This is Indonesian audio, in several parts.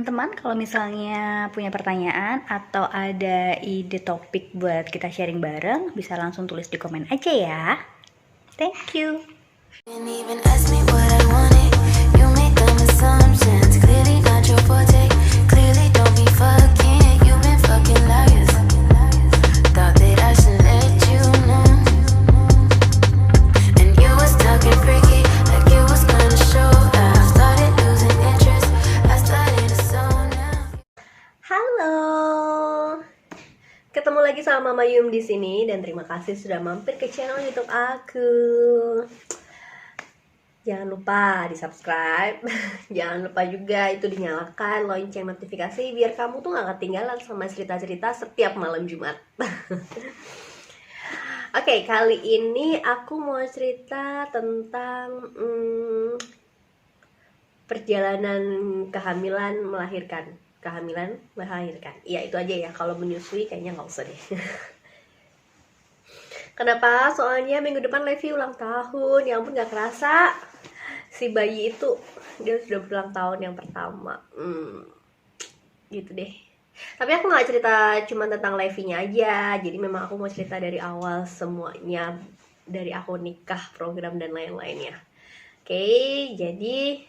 teman-teman kalau misalnya punya pertanyaan atau ada ide topik buat kita sharing bareng, bisa langsung tulis di komen aja ya. Thank you. Didn't even ask me what I wanted. You made dumb assumptions. Clearly not your forte. Clearly don't be fucking. You've been fucking liars. Thought that I should let you know. And you was talking freaky, like you was gonna show. I started losing interest. I started to zone out. Halo, ketemu lagi sama Mama Yum di sini dan terima kasih sudah mampir ke channel YouTube aku. Jangan lupa di subscribe, jangan lupa juga itu dinyalakan lonceng notifikasi biar kamu tuh gak ketinggalan sama cerita-cerita setiap malam Jumat. Oke, kali ini aku mau cerita tentang perjalanan kehamilan melahirkan. Iya itu aja ya, kalau menyusui kayaknya nggak usah deh. Kenapa? Soalnya minggu depan Levi ulang tahun. Ya ampun, gak kerasa si bayi itu dia sudah berulang tahun yang pertama. Gitu deh. Tapi aku gak cerita cuma tentang Levi-nya aja. Jadi memang aku mau cerita dari awal semuanya, dari aku nikah, program dan lain-lainnya. Oke, jadi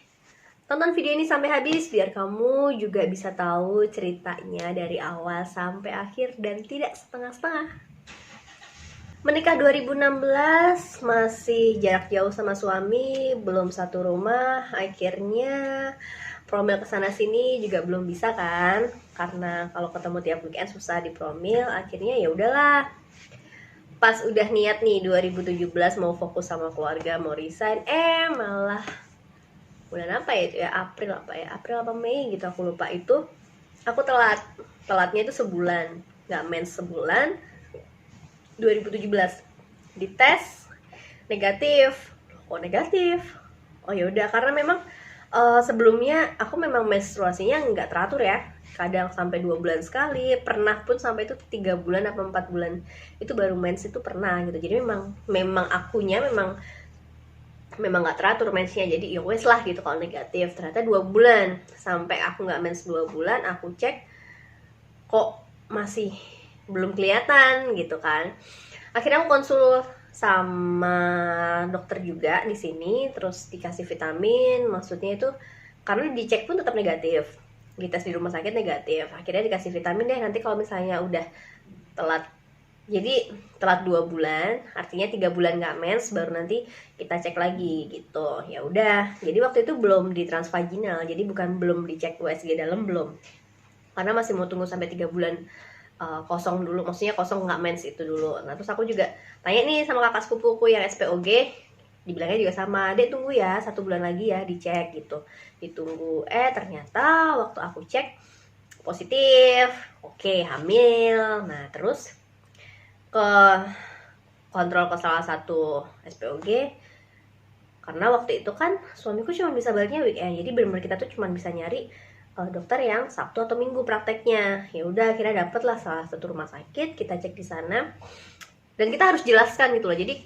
tonton video ini sampai habis biar kamu juga bisa tahu ceritanya dari awal sampai akhir dan tidak setengah-setengah. Menikah 2016, masih jarak jauh sama suami, belum satu rumah. Akhirnya promil kesana sini juga belum bisa kan, karena kalau ketemu tiap weekend susah di promil. Akhirnya ya udahlah. Pas udah niat nih 2017 mau fokus sama keluarga, mau resign, malah bulan apa ya itu ya, April apa Mei gitu, aku lupa. Itu aku telatnya itu sebulan, nggak mens sebulan. 2017 dites negatif. Oh ya udah, karena memang sebelumnya aku memang menstruasinya nggak teratur ya, kadang sampai 2 bulan sekali, pernah pun sampai itu 3 bulan apa 4 bulan itu baru mens, itu pernah gitu. Jadi memang akunya memang nggak teratur mensnya, jadi ya wes lah gitu kalau negatif. Ternyata 2 bulan, sampai aku nggak mens 2 bulan, aku cek kok masih belum kelihatan gitu kan. Akhirnya aku konsul sama dokter juga di sini, terus dikasih vitamin. Maksudnya itu karena dicek pun tetap negatif, dites di rumah sakit negatif. Akhirnya dikasih vitamin deh, nanti kalau misalnya udah telat, jadi telat 2 bulan, artinya 3 bulan nggak mens, baru nanti kita cek lagi gitu. Ya udah, jadi waktu itu belum ditransvaginal, jadi belum dicek USG dalam, belum, karena masih mau tunggu sampai 3 bulan kosong dulu, maksudnya kosong nggak mens itu dulu. Nah terus aku juga tanya nih sama kakak sepupuku yang SPOG, dibilangnya juga sama, dek tunggu ya 1 bulan lagi ya dicek gitu. Ditunggu, ternyata waktu aku cek positif. Oke, hamil. Nah terus ke kontrol ke salah satu SPOG, karena waktu itu kan suamiku cuma bisa baliknya weekend, jadi benar-benar kita tuh cuma bisa nyari dokter yang Sabtu atau Minggu prakteknya. Ya udah, akhirnya dapet lah salah satu rumah sakit, kita cek di sana dan kita harus jelaskan gitu loh. Jadi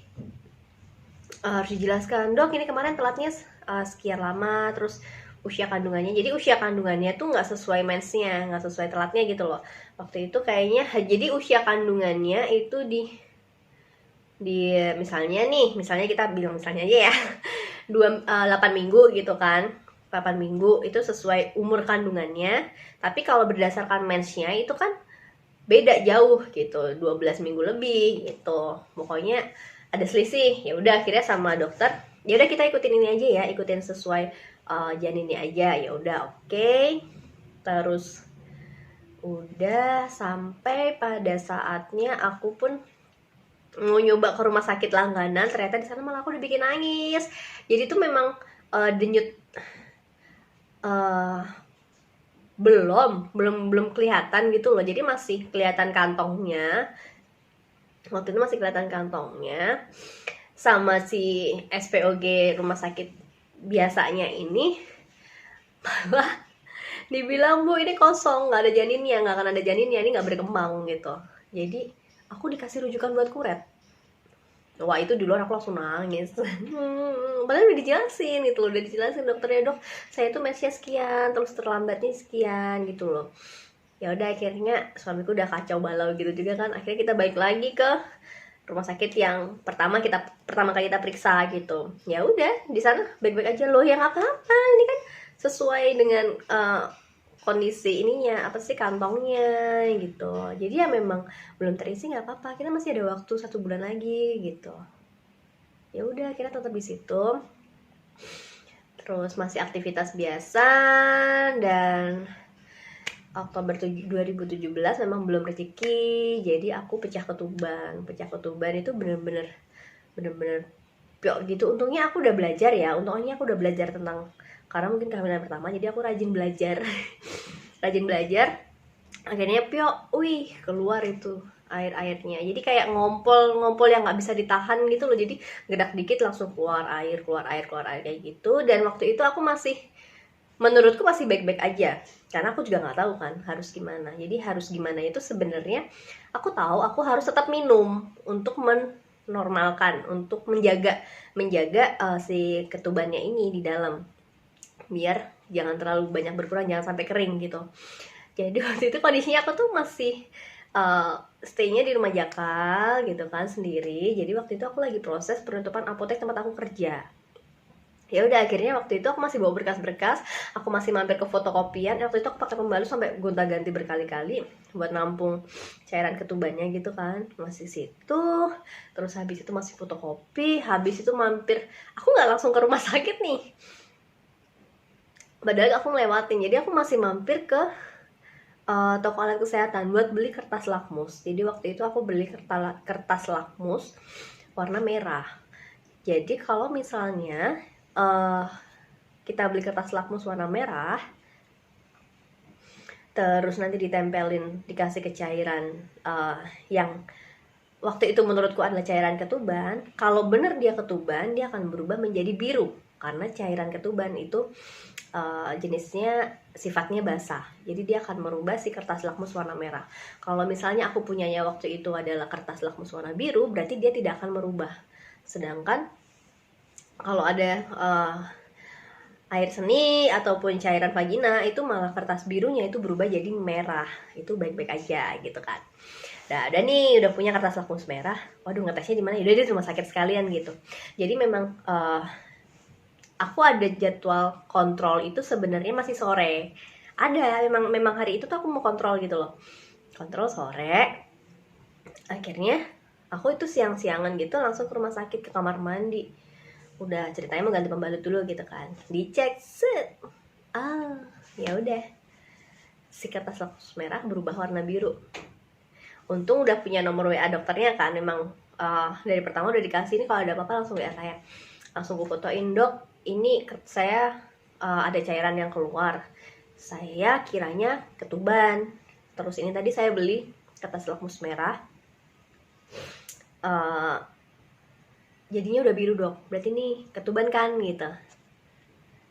harus dijelaskan, dok ini kemarin telatnya sekian lama, terus usia kandungannya, jadi usia kandungannya tuh nggak sesuai mensnya, nggak sesuai telatnya gitu loh. Waktu itu kayaknya jadi usia kandungannya itu di misalnya kita bilang misalnya aja ya 8 minggu gitu kan. 8 minggu itu sesuai umur kandungannya, tapi kalau berdasarkan mensnya itu kan beda jauh gitu, 12 minggu lebih gitu. Pokoknya ada selisih. Ya udah, akhirnya sama dokter, ya udah kita ikutin ini aja ya, ikutin sesuai janinnya aja. Ya udah, oke. Terus udah sampai pada saatnya aku pun mau nyoba ke rumah sakit langganan, ternyata di sana malah aku dibikin nangis. Jadi itu memang denyut belum kelihatan gitu loh, jadi masih kelihatan kantongnya. Waktu itu masih kelihatan kantongnya sama si SPOG rumah sakit biasanya ini, malah dibilang, bu ini kosong, nggak ada janinnya, nggak akan ada janinnya, ini nggak berkembang gitu. Jadi aku dikasih rujukan buat kuret. Wah itu di luar aku langsung nangis. Padahal udah dijelasin gitu loh, udah dijelasin dokternya, dok saya tuh mesnya sekian, terus terlambatnya sekian gitu loh. Ya udah akhirnya suamiku udah kacau balau gitu juga kan, akhirnya kita balik lagi ke rumah sakit yang pertama kali kita periksa gitu. Ya udah di sana baik-baik aja loh, yang apa-apa ini kan sesuai dengan kondisi ininya apa sih, kantongnya gitu. Jadi ya memang belum terisi, nggak apa-apa, kita masih ada waktu 1 bulan lagi gitu. Ya udah kita tetap di situ, terus masih aktivitas biasa. Dan Oktober 2017 memang belum rezeki, jadi aku pecah ketuban itu bener-bener piok gitu. Untungnya aku udah belajar ya, untungnya aku udah belajar tentang, karena mungkin kehamilan pertama jadi aku rajin belajar. Rajin belajar, akhirnya piok, wih keluar itu air-airnya, jadi kayak ngompol yang nggak bisa ditahan gitu loh, jadi gedak dikit langsung keluar air kayak gitu. Dan waktu itu aku masih, menurutku masih baik-baik aja, karena aku juga nggak tahu kan harus gimana. Jadi harus gimana itu sebenarnya aku tahu aku harus tetap minum untuk menormalkan, untuk menjaga si ketubannya ini di dalam, biar jangan terlalu banyak berkurang, jangan sampai kering gitu. Jadi waktu itu kondisinya aku tuh masih stay-nya di rumah Jakal gitu kan, sendiri. Jadi waktu itu aku lagi proses penutupan apotek tempat aku kerja. Ya udah akhirnya waktu itu aku masih bawa berkas-berkas, aku masih mampir ke fotokopian. Waktu itu aku pakai pembalut sampai gonta-ganti berkali-kali buat nampung cairan ketubannya gitu kan, masih situ. Terus habis itu masih fotokopi, habis itu mampir, aku nggak langsung ke rumah sakit nih, padahal aku ngelewatin. Jadi aku masih mampir ke toko alat kesehatan buat beli kertas lakmus. Jadi waktu itu aku beli kertas lakmus warna merah. Jadi kalau misalnya kita beli kertas lakmus warna merah, terus nanti ditempelin, dikasih ke cairan yang waktu itu menurutku adalah cairan ketuban. Kalau bener dia ketuban, dia akan berubah menjadi biru, karena cairan ketuban itu jenisnya sifatnya basah, jadi dia akan merubah si kertas lakmus warna merah. Kalau misalnya aku punyanya waktu itu adalah kertas lakmus warna biru, berarti dia tidak akan merubah. Sedangkan kalau ada air seni ataupun cairan vagina, itu malah kertas birunya itu berubah jadi merah. Itu baik-baik aja gitu kan. Nah, udah nih, udah punya kertas lakmus merah. Waduh, ngetesnya di mana? Udah di rumah sakit sekalian gitu. Jadi memang aku ada jadwal kontrol itu sebenarnya masih sore. Ada, memang hari itu tuh aku mau kontrol gitu loh. Kontrol sore. Akhirnya aku itu siang-siangan gitu langsung ke rumah sakit, ke kamar mandi. Udah ceritanya mau ganti pembalut dulu gitu kan, dicek set, ya udah si kertas lakmus merah berubah warna biru. Untung udah punya nomor WA dokternya kan, memang dari pertama udah dikasih, ini kalau ada apa-apa langsung WA saya, langsung gue fotoin, dok ini saya ada cairan yang keluar, saya kiranya ketuban, terus ini tadi saya beli kertas lakmus merah, jadinya udah biru dok, berarti nih ketuban kan gitu.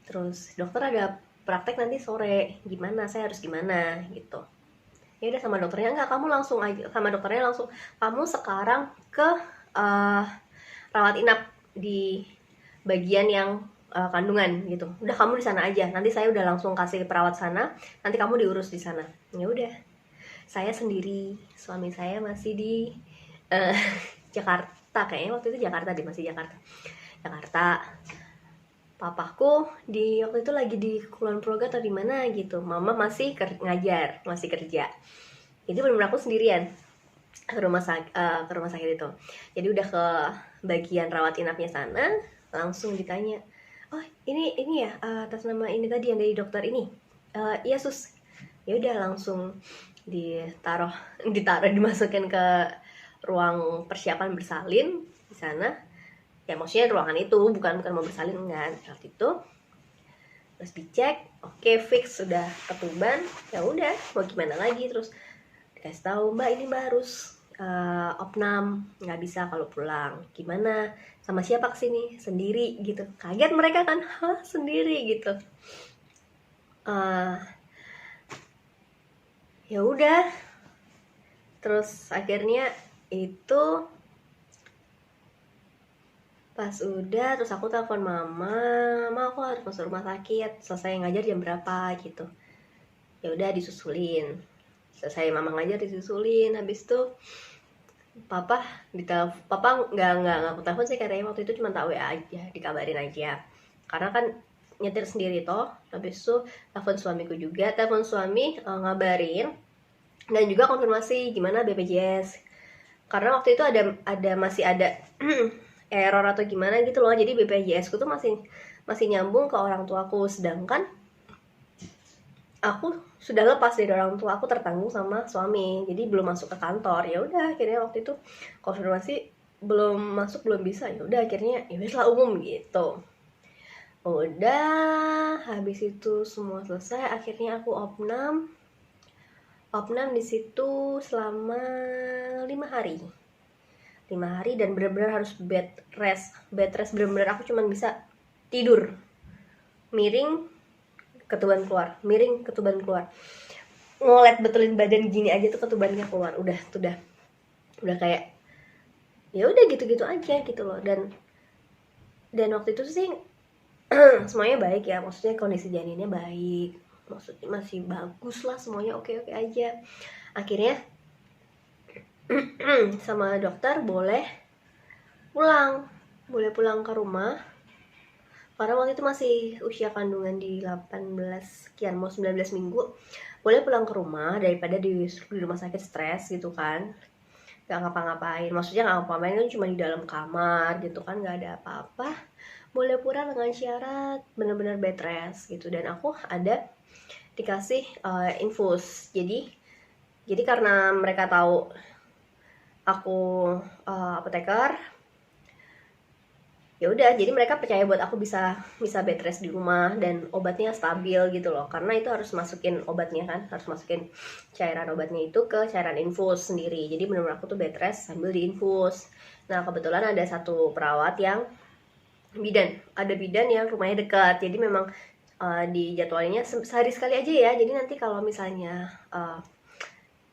Terus dokter ada praktek nanti sore, gimana, saya harus gimana gitu. Ya udah sama dokternya, enggak kamu langsung aja, sama dokternya langsung, kamu sekarang ke rawat inap di bagian yang kandungan gitu. Udah kamu di sana aja, nanti saya udah langsung kasih perawat sana, nanti kamu diurus di sana. Ya udah, saya sendiri, suami saya masih di Jakarta. Kayaknya waktu itu Jakarta deh, masih Jakarta. Papaku di waktu itu lagi di Kulon Progo atau di mana gitu. Mama masih ngajar, masih kerja. Jadi benar-benar aku sendirian ke rumah sakit itu. Jadi udah ke bagian rawat inapnya sana, langsung ditanya, oh ini ya atas nama ini tadi yang dari dokter ini. Iya sus. Ya udah langsung ditaruh dimasukin ke ruang persiapan bersalin di sana. Ya maksudnya ruangan itu bukan mau bersalin, enggak, waktu itu. Terus dicek, oke, fix sudah ketuban. Ya udah, mau gimana lagi. Terus dikasih tahu, mbak ini mbak harus opnam, nggak bisa kalau pulang. Gimana, sama siapa kesini? Sendiri gitu. Kaget mereka kan, hah sendiri gitu. Ya udah, terus akhirnya itu Pas udah terus aku telepon mama, aku harus masuk rumah sakit, selesai ngajar jam berapa gitu. Ya udah disusulin, selesai mama ngajar disusulin, habis itu papa nggak aku telepon sih, karena waktu itu cuma tak WA aja, dikabarin aja, karena kan nyetir sendiri toh. Habis itu telepon suamiku juga, telepon suami ngabarin dan juga konfirmasi gimana BPJS, karena waktu itu masih ada error atau gimana gitu loh. Jadi BPJS ku tuh masih nyambung ke orang tuaku, sedangkan aku sudah lepas dari orang tua, aku tertanggung sama suami, jadi belum masuk ke kantor. Ya udah akhirnya waktu itu konfirmasi belum masuk, belum bisa. Ya udah akhirnya ya wes lah, umum gitu. Udah habis itu semua selesai, akhirnya aku opnam di situ selama 5 hari dan benar-benar harus bed rest benar-benar aku cuman bisa tidur miring ketuban keluar, miring ketuban keluar, ngolet betulin badan gini aja tuh ketubannya keluar. Udah kayak ya udah gitu-gitu aja gitu loh. Dan waktu itu sih semuanya baik ya, maksudnya kondisi janinnya baik, maksudnya masih bagus lah, semuanya oke aja. Akhirnya sama dokter boleh pulang ke rumah, karena waktu itu masih usia kandungan di 18 sekian mau 19 minggu. Boleh pulang ke rumah daripada di rumah sakit stres gitu kan, gak ngapa-ngapain, maksudnya gak ngapa-ngapain kan, cuma di dalam kamar gitu kan, gak ada apa-apa. Boleh pulang dengan syarat benar-benar bed rest gitu. Dan aku ada dikasih infus, jadi karena mereka tahu aku apoteker, ya udah jadi mereka percaya buat aku bisa bed rest di rumah dan obatnya stabil gitu loh, karena itu harus masukin obatnya kan, harus masukin cairan obatnya itu ke cairan infus sendiri. Jadi benar-benar aku tuh bed rest sambil diinfus. Nah kebetulan ada satu perawat yang bidan yang rumahnya dekat, jadi memang dijadwalinnya sehari sekali aja ya. Jadi nanti kalau misalnya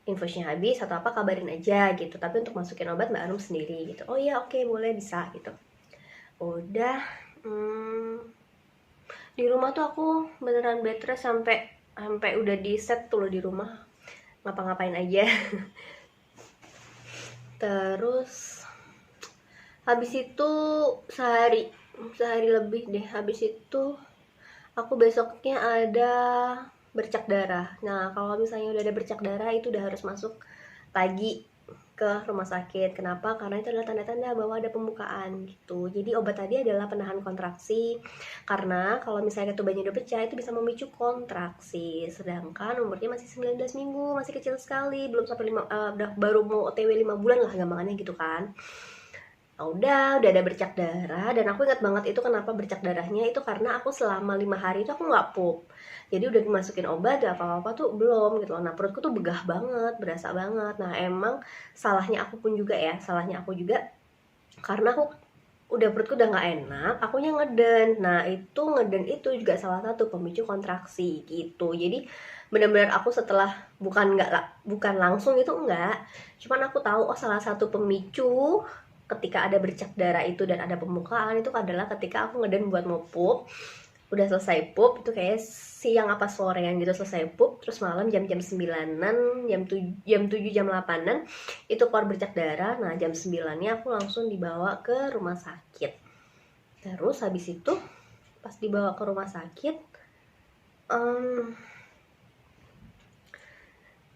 infusnya habis atau apa kabarin aja gitu, tapi untuk masukin obat Mbak Anum sendiri gitu. Oh iya oke, boleh, bisa gitu. Udah di rumah tuh aku beneran bed rest sampai udah di set tuh loh di rumah, ngapa-ngapain aja. Terus habis itu sehari lebih deh, habis itu aku besoknya ada bercak darah. Nah kalau misalnya udah ada bercak darah itu udah harus masuk lagi ke rumah sakit. Kenapa? Karena itu adalah tanda-tanda bahwa ada pembukaan gitu. Jadi obat tadi adalah penahan kontraksi, karena kalau misalnya ketubannya udah pecah itu bisa memicu kontraksi. Sedangkan umurnya masih 19 minggu, masih kecil sekali, belum sampai baru mau OTW 5 bulan lah gampangannya gitu kan. Nah, udah ada bercak darah. Dan aku ingat banget itu kenapa bercak darahnya itu, karena aku selama 5 hari itu aku nggak pup. Jadi udah dimasukin obat, apa-apa tuh belum gitu loh. Nah perutku tuh begah banget, berasa banget. Nah emang salahnya aku juga karena aku perutku udah nggak enak, akunya ngeden. Nah itu ngeden itu juga salah satu pemicu kontraksi gitu. Jadi benar-benar aku setelah bukan langsung itu enggak, cuman aku tahu salah satu pemicu ketika ada bercak darah itu dan ada pembukaan itu adalah ketika aku ngeden buat mau pup. Udah selesai pup itu kayak siang apa sorean gitu, selesai pup, terus malam jam 9-an, jam 7, jam 8-an itu keluar bercak darah. Nah jam 9-nya aku langsung dibawa ke rumah sakit. Terus habis itu pas dibawa ke rumah sakit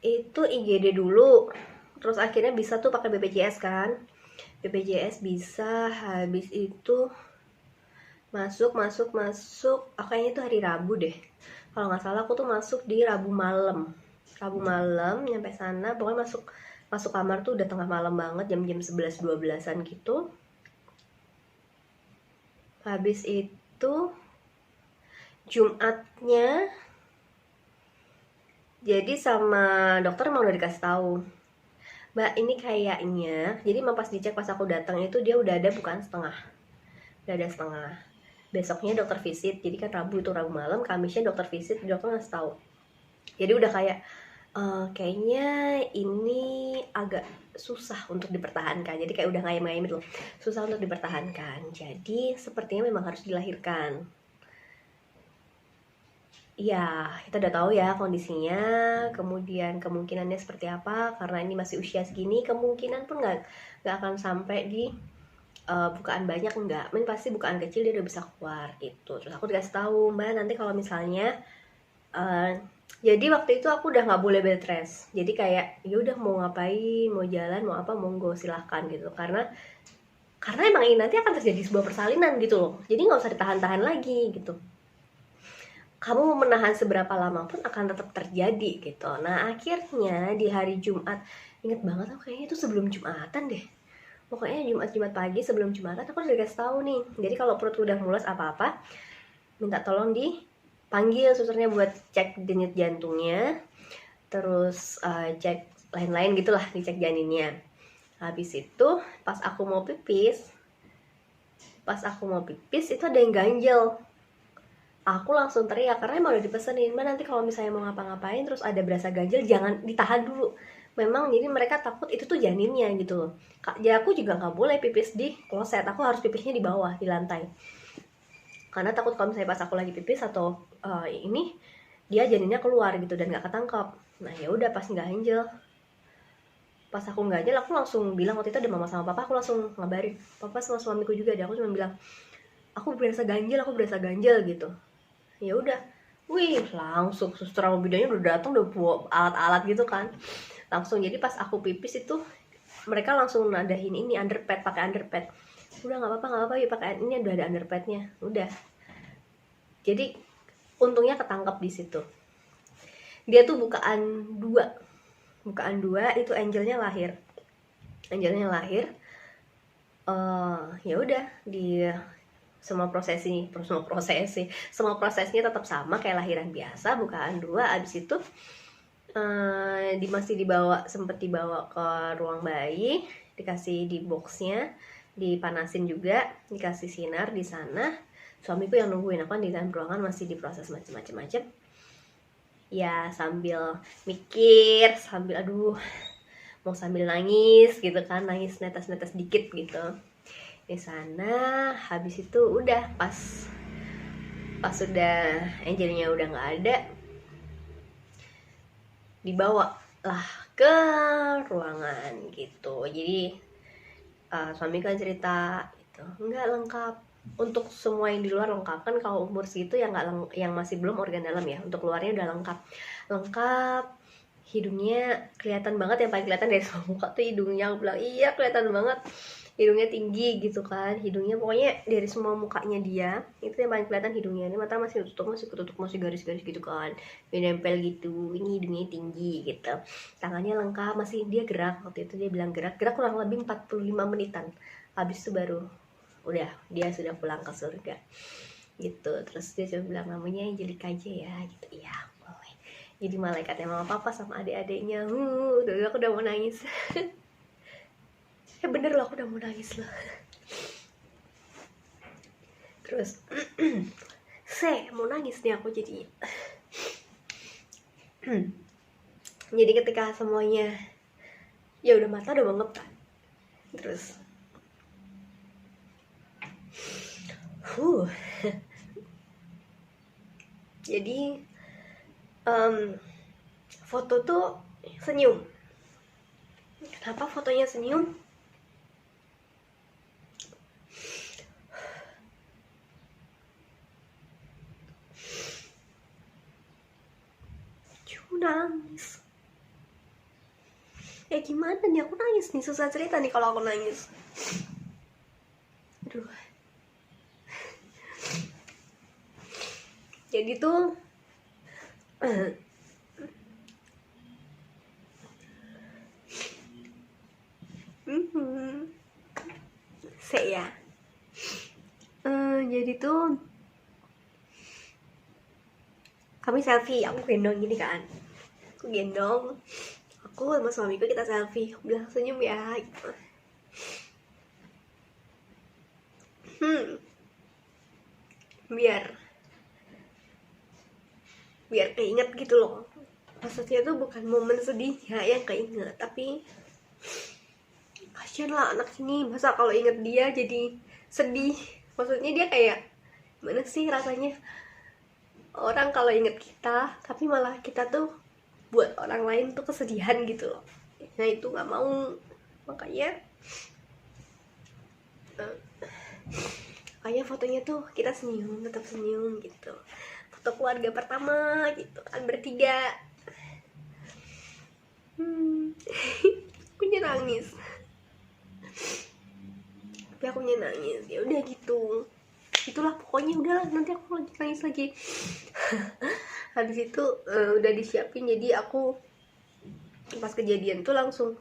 itu IGD dulu, terus akhirnya bisa tuh pakai BPJS kan, BPJS bisa. Habis itu masuk kayaknya itu hari Rabu deh kalau nggak salah. Aku tuh masuk di Rabu malam nyampe sana, pokoknya masuk kamar tuh udah tengah malam banget, jam 11-12an gitu. Habis itu Jumatnya jadi sama dokter emang udah dikasih tahu, Mbak ini kayaknya, jadi emang pas dicek pas aku datang itu dia udah ada setengah. Besoknya dokter visit, jadi kan Rabu malam, Kamisnya dokter visit, dokter ngasih tahu. Jadi udah kayak Kayaknya ini agak susah untuk dipertahankan. Jadi kayak udah ngayem-ngayem itu, susah untuk dipertahankan. Jadi sepertinya memang harus dilahirkan. Iya, kita udah tahu ya kondisinya, kemudian kemungkinannya seperti apa. Karena ini masih usia segini, kemungkinan pun nggak akan sampai di bukaan banyak, enggak. Ini pasti bukaan kecil dia udah bisa keluar itu. Terus aku dikasih tahu, Mbak, nanti kalau misalnya jadi waktu itu aku udah nggak boleh bed rest. Jadi kayak ya udah mau ngapain, mau jalan, mau apa, monggo silahkan gitu. Karena emang ini nanti akan terjadi sebuah persalinan gitu loh. Jadi nggak usah ditahan-tahan lagi gitu. Kamu mau menahan seberapa lama pun akan tetap terjadi gitu. Nah akhirnya di hari Jumat, inget banget aku kayaknya itu sebelum Jumatan deh. Pokoknya Jumat pagi sebelum Jumatan aku udah dikasih tahu nih. Jadi kalau perut udah mules apa-apa, minta tolong dipanggil susternya buat cek denyut jantungnya, terus cek lain-lain gitulah, dicek janinnya. Habis itu pas aku mau pipis itu ada yang ganjel. Aku langsung teriak karena emang udah dipesenin, Mbak, nanti kalau misalnya mau ngapa-ngapain terus ada berasa ganjel jangan ditahan dulu. Memang jadi mereka takut itu tuh janinnya gitu loh. Jadi aku juga nggak boleh pipis di kloset, aku harus pipisnya di bawah di lantai. Karena takut kalau misalnya pas aku lagi pipis atau ini dia janinnya keluar gitu dan nggak ketangkap. Nah ya udah pas nggak ganjel, pas aku nggak ganjel aku langsung bilang, waktu itu ada mama sama papa, aku langsung ngabarin papa sama suamiku juga, aku cuma bilang aku berasa ganjel gitu. Ya udah, wih langsung suster sama bidannya udah datang, udah bawa alat-alat gitu kan langsung. Jadi pas aku pipis itu mereka langsung nadahin ini underpad, pakai underpad. Udah nggak apa-apa ya, pakai ini udah ada underpadnya. Udah, jadi untungnya ketangkep di situ. Dia tuh bukaan dua itu angelnya lahir. Ya udah, di semua prosesnya tetap sama kayak lahiran biasa, bukaan 2. Abis itu sempet dibawa ke ruang bayi, dikasih di boxnya, dipanasin juga, dikasih sinar di sana. Suamiku yang nungguin, aku kan di dalam ruangan masih diproses macam-macam ya, sambil mikir, sambil mau sambil nangis gitu kan, nangis netes-netes dikit gitu di sana. Habis itu udah pas udah angelnya udah nggak ada, dibawa lah ke ruangan gitu. Jadi suami kan cerita itu nggak lengkap, untuk semua yang di luar lengkap kan, kalau umur segitu yang masih belum organ dalam ya, untuk luarnya udah lengkap. Hidungnya kelihatan banget, yang paling kelihatan dari semua muka tuh hidungnya. Aku bilang iya kelihatan banget, hidungnya tinggi gitu kan, hidungnya pokoknya dari semua mukanya dia itu yang paling kelihatan hidungnya. Ini mata masih ketutup, masih garis-garis gitu kan, nempel gitu. Ini hidungnya tinggi gitu, tangannya lengkap, masih dia gerak. Waktu itu dia bilang gerak kurang lebih 45 menitan. Habis itu baru udah dia sudah pulang ke surga gitu. Terus dia cuma bilang namanya Angelica aja ya gitu. Iya boleh, jadi malaikatnya mama papa sama adik-adiknya. Aku udah mau nangis. Bener loh, aku udah mau nangis loh. Terus mau nangis nih aku jadi. Jadi ketika semuanya ya udah, mata udah mengep kan, terus jadi foto tuh senyum. Kenapa fotonya senyum? Nangis. Ya gimana nih, aku nangis nih, susah cerita nih kalau aku nangis. Aduh. Jadi tuh ya. Jadi tuh kami selfie, aku gendong gini kan. Aku sama suamiku kita selfie, aku bilang senyum ya gitu. Biar keinget gitu loh. maksudnya tuh bukan momen sedihnya yang keinget, tapi kasian lah anak ini, masa kalau inget dia jadi sedih. Maksudnya dia kayak gimana sih rasanya orang kalau inget kita tapi malah kita tuh buat orang lain tuh kesedihan gitu loh. Nah itu nggak mau, makanya fotonya tuh kita senyum, tetap senyum gitu, foto keluarga pertama gitu kan, bertiga. Akunya nangis, tapi akunya nangis. Ya udah gitu, itulah pokoknya. Udahlah, nanti aku lagi nangis lagi. Habis itu udah disiapin, jadi aku pas kejadian tuh langsung,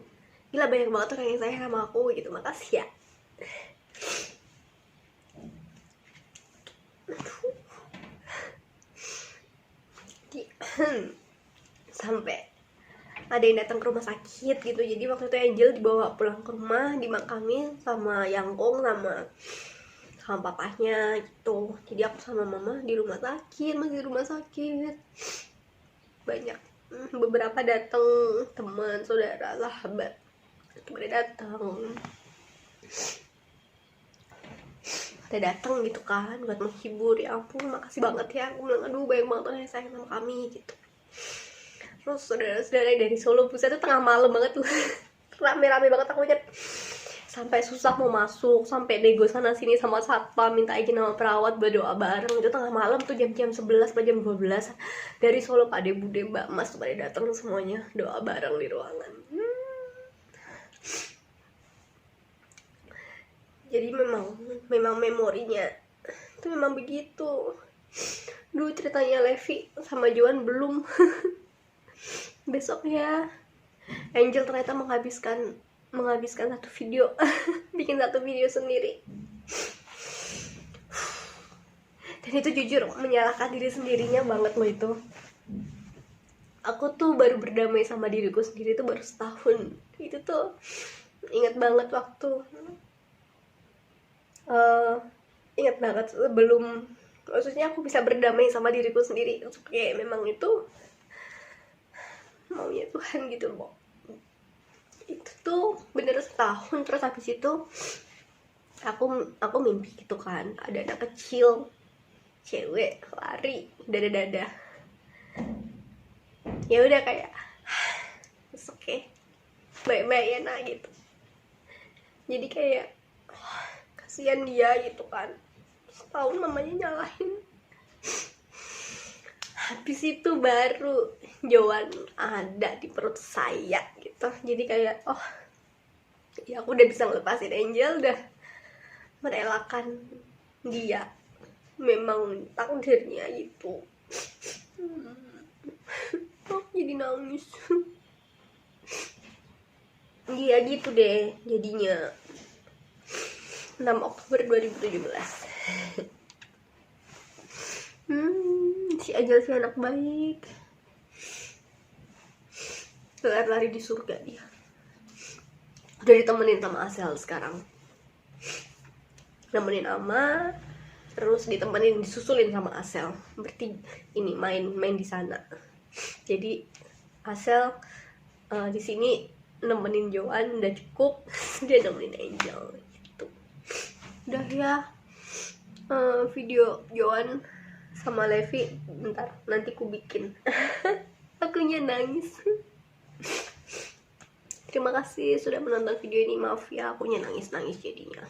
gila banyak banget orang yang sayang sama aku gitu, makasih ya. Sampai ada yang datang ke rumah sakit gitu. Jadi waktu itu Angel dibawa pulang ke rumah, dimakamin sama Yangkong sama papahnya gitu. Jadi aku sama mama di rumah sakit, masih di rumah sakit. Banyak beberapa datang teman, saudara, sahabat pada datang gitu kan buat menghibur. Ya ampun, makasih banget ya. Aku bilang aduh banyak banget orang yang sayang sama kami gitu. Terus saudara-saudara dari Solo Pusat tuh tengah malam banget tuh. Rame-rame banget, aku inget sampai susah mau masuk, sampai nego sana sini sama satpam, minta izin sama perawat berdoa bareng. Itu tengah malam tuh, jam 11 atau jam 12 dari Solo, Pak De, Bude, Mbak Mas tuh pada datang semuanya doa bareng di ruangan. Jadi memang memorinya itu memang begitu. Dulu ceritanya Levi sama Joan belum. Besoknya Angel ternyata menghabiskan satu video. Bikin satu video sendiri. Dan itu jujur menyalahkan diri sendirinya banget loh itu. Aku tuh baru berdamai sama diriku sendiri tuh baru setahun. Itu tuh ingat banget waktu ingat banget sebelum, maksudnya aku bisa berdamai sama diriku sendiri. Kayak memang itu maunya Tuhan gitu loh. Itu tuh bener setahun. Terus habis itu aku mimpi gitu kan, ada anak kecil cewek lari dada-dada. Ya udah kayak oke, baik-baik ya nak gitu. Jadi kayak kasihan dia gitu kan. Setahun mamanya nyalahin. Habis itu baru Joan ada di perut saya gitu. Jadi kayak oh ya aku udah bisa ngelepasin Angel, udah merelakan dia, memang takdirnya gitu. Oh jadi nangis. Iya gitu deh jadinya. 6 Oktober 2017. Si Angel si anak baik. Lari di surga dia. Udah ditemenin sama Asel sekarang. Nemenin Ama, terus disusulin sama Asel. Berarti ini main di sana. Jadi Asel di sini nemenin Joan udah cukup. Dia nemenin Angel. Udah ya, video Joan sama Levi bentar nanti ku bikin. Akunya nangis. Terima kasih sudah menonton video ini. Maaf ya akunya nangis jadinya.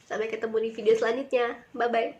Sampai ketemu di video selanjutnya. Bye bye.